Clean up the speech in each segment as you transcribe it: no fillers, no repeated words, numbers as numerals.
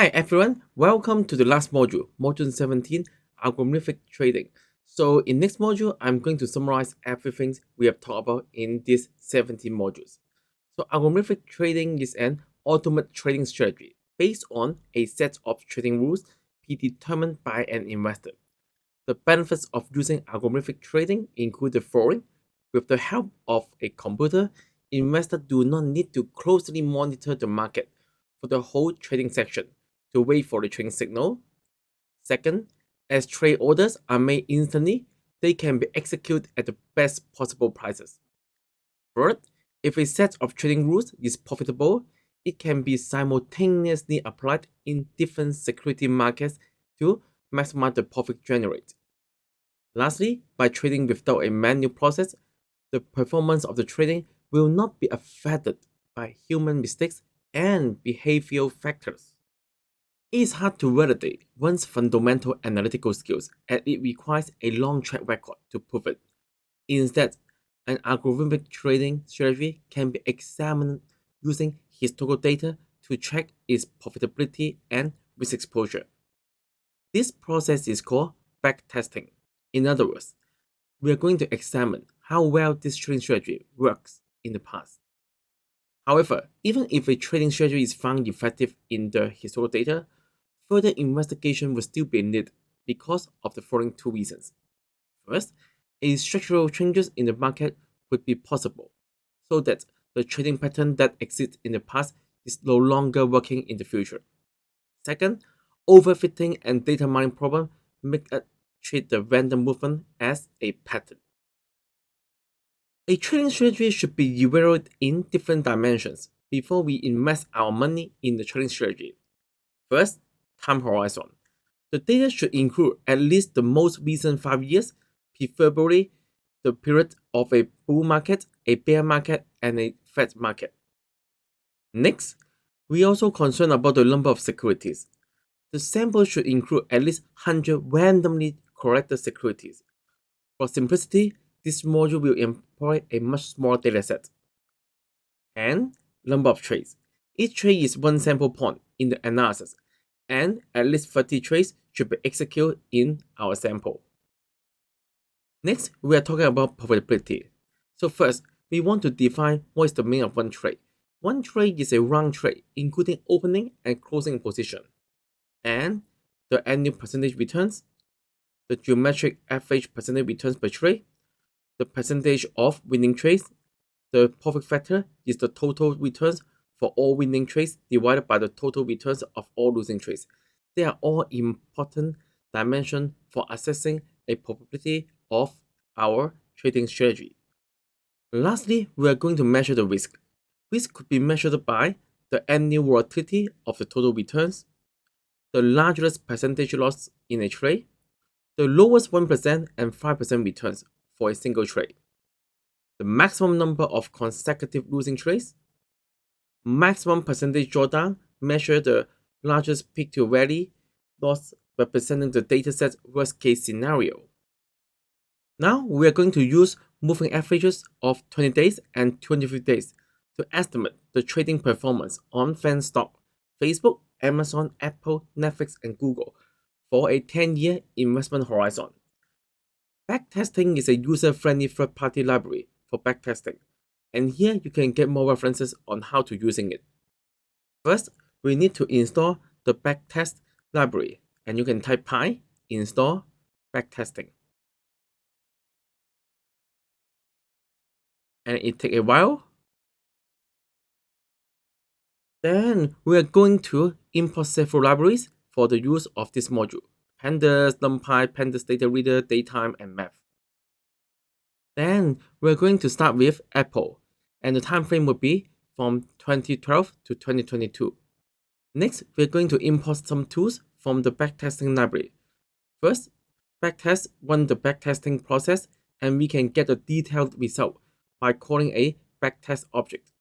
Hi everyone, welcome to the last module, module 17, Algorithmic Trading. So in next module, I'm going to summarize everything we have talked about in these 17 modules. So algorithmic trading is an automated trading strategy based on a set of trading rules predetermined by an investor. The benefits of using algorithmic trading include the following. With the help of a computer, investors do not need to closely monitor the market for the whole trading section to wait for the trading signal. Second, as trade orders are made instantly, they can be executed at the best possible prices. Third, if a set of trading rules is profitable, it can be simultaneously applied in different security markets to maximize the profit generated. Lastly, by trading without a manual process, the performance of the trading will not be affected by human mistakes and behavioral factors. It is hard to validate one's fundamental analytical skills and it requires a long track record to prove it. Instead, an algorithmic trading strategy can be examined using historical data to track its profitability and risk exposure. This process is called backtesting. In other words, we are going to examine how well this trading strategy works in the past. However, even if a trading strategy is found effective in the historical data, further investigation will still be needed because of the following two reasons. First, a structural changes in the market could be possible, so that the trading pattern that exists in the past is no longer working in the future. Second, overfitting and data mining problem make us treat the random movement as a pattern. A trading strategy should be evaluated in different dimensions before we invest our money in the trading strategy. First, time horizon. The data should include at least the most recent 5 years, preferably the period of a bull market, a bear market, and a flat market. Next, we also concerned about the number of securities. The sample should include at least 100 randomly collected securities. For simplicity, this module will employ a much smaller dataset. And number of trades. Each trade is one sample point in the analysis, and at least 30 trades should be executed in our sample. Next, we are talking about profitability. So first, we want to define what is the meaning of one trade. One trade is a round trade, including opening and closing position, and the annual percentage returns, the geometric average percentage returns per trade, the percentage of winning trades. The profit factor is the total returns for all winning trades divided by the total returns of all losing trades. They are all important dimensions for assessing a probability of our trading strategy. Lastly, we are going to measure the risk. Risk could be measured by the annual volatility of the total returns, the largest percentage loss in a trade, the lowest 1% and 5% returns for a single trade, the maximum number of consecutive losing trades, maximum percentage drawdown measure the largest peak to valley loss representing the dataset's worst case scenario. Now we are going to use moving averages of 20 days and 25 days to estimate the trading performance on fan stock, Facebook, Amazon, Apple, Netflix, and Google for a 10-year investment horizon. Backtesting is a user-friendly third-party library for backtesting, and here you can get more references on how to using it. First, we need to install the backtest library, and you can type pi install backtesting. And it takes a while. Then we are going to import several libraries for the use of this module: pandas, numpy, pandas data reader, datetime, and math. Then we're going to start with Apple, and the time frame will be from 2012 to 2022. Next, we're going to import some tools from the backtesting library. First, backtest run the backtesting process, and we can get a detailed result by calling a backtest object.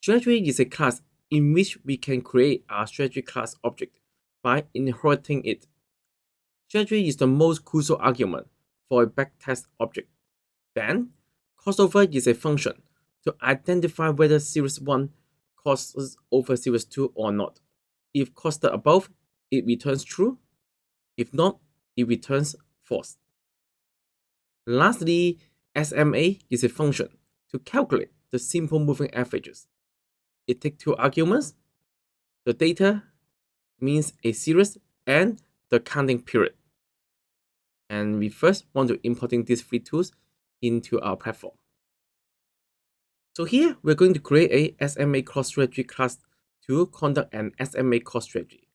Strategy is a class in which we can create our strategy class object by inheriting it. Strategy is the most crucial argument for a backtest object. Then, crossover is a function to identify whether series 1 crosses over series 2 or not. If costed above, it returns true. If not, it returns false. Lastly, SMA is a function to calculate the simple moving averages. It takes two arguments. The data means a series and the counting period. And we first want to importing these three tools into our platform. So here we're going to create a SMA cross strategy class to conduct an SMA cross strategy.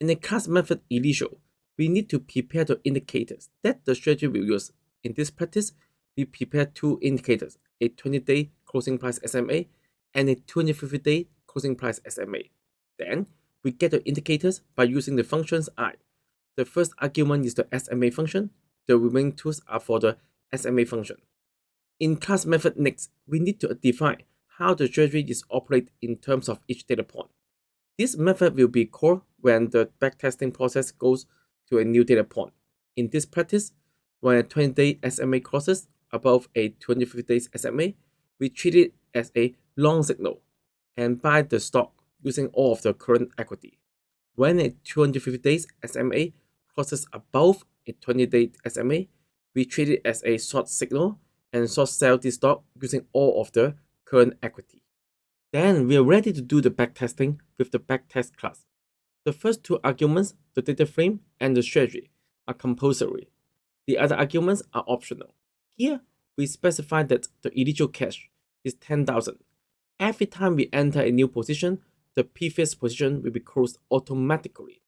In the class method initial, we need to prepare the indicators that the strategy will use. In this practice, we prepare two indicators, a 20-day closing price SMA and a 250-day closing price SMA. Then we get the indicators by using the functions I. The first argument is the SMA function. The remaining tools are for the SMA function. In class method next, we need to define how the strategy is operated in terms of each data point. This method will be called when the backtesting process goes to a new data point. In this practice, when a 20-day SMA crosses above a 250-day SMA, we treat it as a long signal and buy the stock using all of the current equity. When a 250 days SMA crosses above a 20-day SMA, we treat it as a short signal and short sell this stock using all of the current equity. Then we are ready to do the backtesting with the backtest class. The first two arguments, the data frame and the strategy, are compulsory. The other arguments are optional. Here, we specify that the initial cash is 10,000. Every time we enter a new position, the previous position will be closed automatically.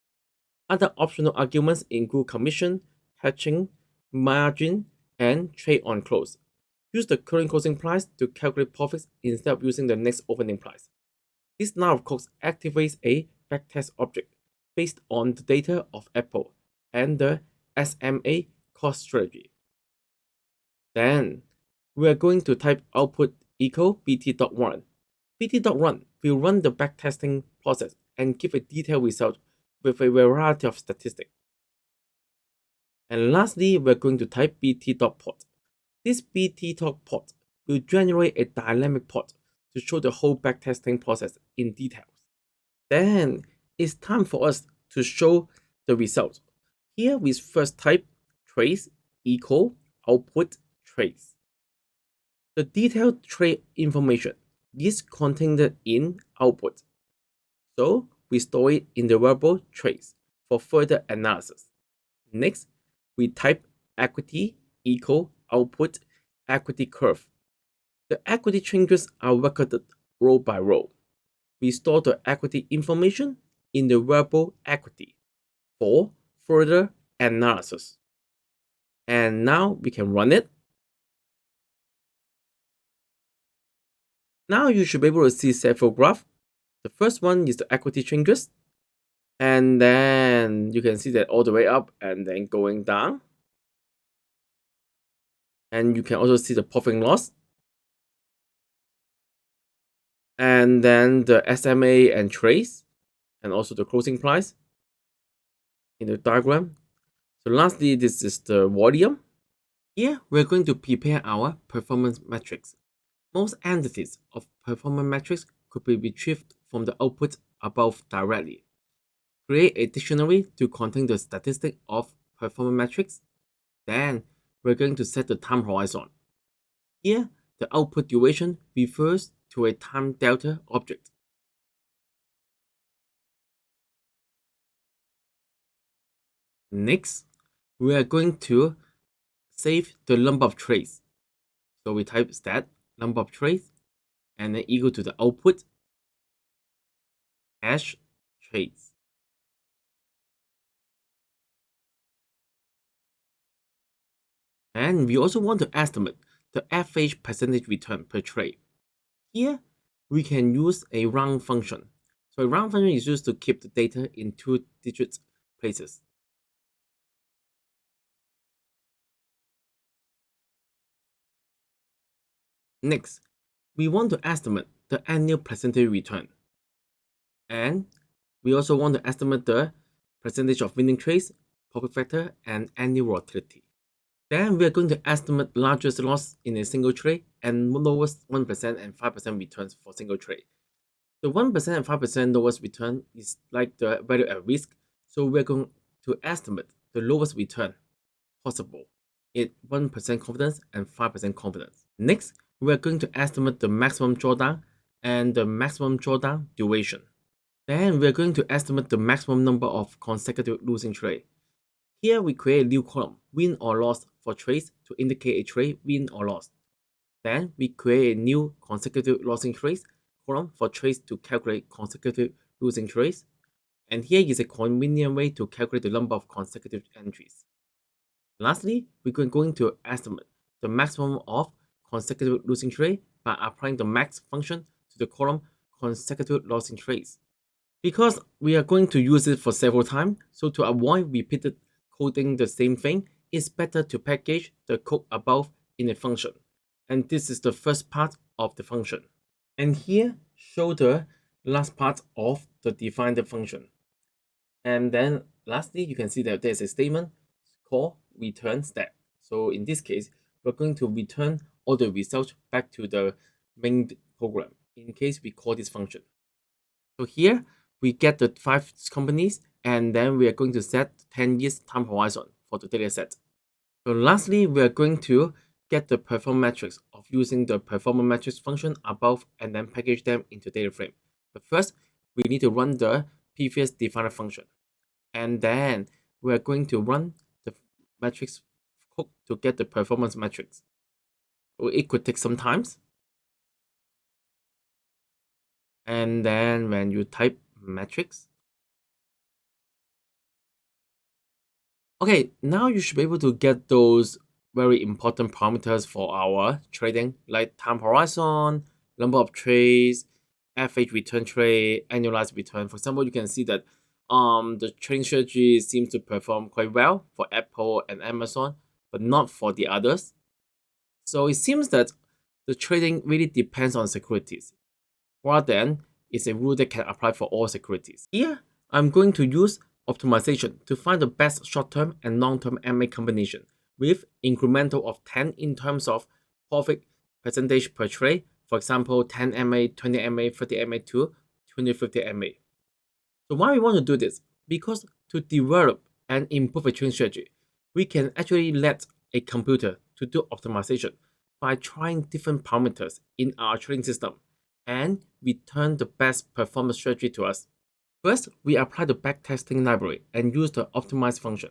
Other optional arguments include commission, hedging, margin, and trade on close. Use the current closing price to calculate profits instead of using the next opening price. This now of course activates a backtest object based on the data of Apple and the SMA cost strategy. Then we are going to type output equal bt.run. bt.run will run the backtesting process and give a detailed result with a variety of statistics. And lastly, we're going to type bt.plot. This bt.plot will generate a dynamic plot to show the whole backtesting process in details. Then it's time for us to show the result. Here we first type trace equal output trace. The detailed trade information is contained in output. So we store it in the variable trace for further analysis. Next, we type equity equal output equity curve. The equity changes are recorded row by row. We store the equity information in the variable equity for further analysis. And now we can run it. Now you should be able to see several graphs. The first one is the equity changes. And then you can see that all the way up and then going down. And you can also see the profit and loss. And then the SMA and trace, and also the closing price in the diagram. So lastly, this is the volume. Here, we're going to prepare our performance metrics. Most entities of performance metrics could be retrieved from the output above directly. Create a dictionary to contain the statistic of performance metrics. Then, we're going to set the time horizon. Here, the output duration refers to a time delta object. Next, we are going to save the number of trades. So we type stat number of trades and then equal to the output hash trades. And we also want to estimate the average percentage return per trade. Here, we can use a round function. So a round function is used to keep the data in 2-digit places. Next, we want to estimate the annual percentage return. And we also want to estimate the percentage of winning trades, profit factor, and annual volatility. Then we are going to estimate largest loss in a single trade and lowest 1% and 5% returns for single trade. The 1% and 5% lowest return is like the value at risk, so we're going to estimate the lowest return possible at 1% confidence and 5% confidence. Next, we're going to estimate the maximum drawdown and the maximum drawdown duration. Then we're going to estimate the maximum number of consecutive losing trades. Here we create a new column, win or loss, for trades to indicate a trade win or loss. Then we create a new consecutive losing trades column for trades to calculate consecutive losing trades. And here is a convenient way to calculate the number of consecutive entries. Lastly, we're going to estimate the maximum of consecutive losing trade by applying the max function to the column consecutive losing trades. Because we are going to use it for several times, so to avoid repeated coding the same thing, it's better to package the code above in a function. And this is the first part of the function. And here, show the last part of the defined function. And then lastly, you can see that there's a statement called return step. So in this case, we're going to return all the results back to the main program in case we call this function. So here we get the 5 companies, and then we are going to set 10 years time horizon for the data set. So lastly, we are going to get the performance metrics of using the performance metrics function above and then package them into data frame. But first, we need to run the previous defined function. And then we are going to run the metrics code to get the performance metrics. So it could take some time. And then when you type metrics, okay, now you should be able to get those very important parameters for our trading, like time horizon, number of trades, average return trade, annualized return. For example, you can see that the trading strategy seems to perform quite well for Apple and Amazon, but not for the others. So it seems that the trading really depends on securities, rather than it's a rule that can apply for all securities. Here, I'm going to use optimization to find the best short-term and long-term MA combination with incremental of 10 in terms of profit percentage per trade. For example, 10 MA, 20 MA, 30 MA to 250 MA. So why we want to do this? Because to develop and improve a trading strategy, we can actually let a computer to do optimization by trying different parameters in our trading system and return the best performance strategy to us. First, we apply the backtesting library and use the optimize function.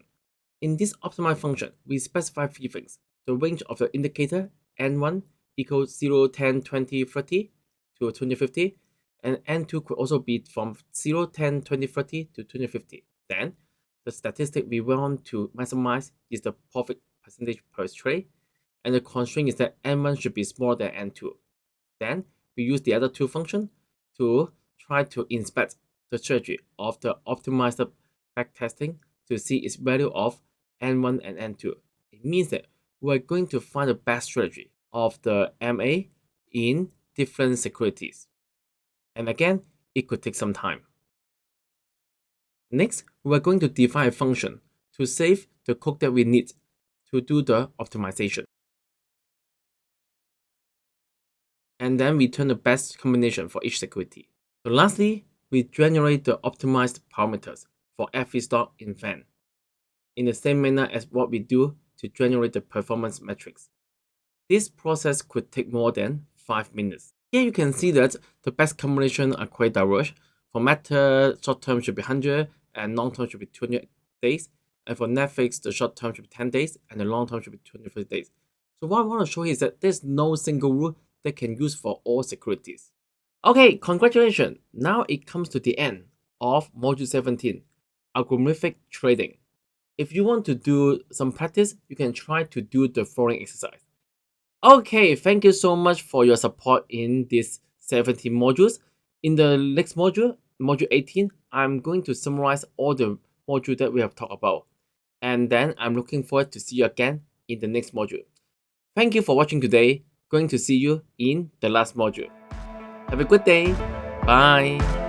In this optimize function, we specify 3 things. The range of the indicator N1 equals 0, 10, 20, 30 to 2050, and N2 could also be from 0, 10, 20, 30 to 2050. Then, the statistic we want to maximize is the profit percentage per trade, and the constraint is that N1 should be smaller than N2. Then, we use the other 2 functions to try to inspect the strategy of the optimized backtesting to see its value of N1 and N2. It means that we're going to find the best strategy of the MA in different securities. And again, it could take some time. Next, we're going to define a function to save the code that we need to do the optimization. And then return the best combination for each security. So lastly, we generate the optimized parameters for every stock in FAN, in the same manner as what we do to generate the performance metrics. This process could take more than 5 minutes. Here you can see that the best combination are quite diverse. For Meta, short term should be 100 and long term should be 200 days. And for Netflix, the short term should be 10 days and the long term should be 250 days. So what I want to show you is that there's no single rule that can use for all securities. Okay, congratulations! Now it comes to the end of Module 17, Algorithmic Trading. If you want to do some practice, you can try to do the following exercise. Okay, thank you so much for your support in these 17 modules. In the next module, Module 18, I'm going to summarize all the modules that we have talked about. And then I'm looking forward to see you again in the next module. Thank you for watching today. Going to see you in the last module. Have a good day. Bye.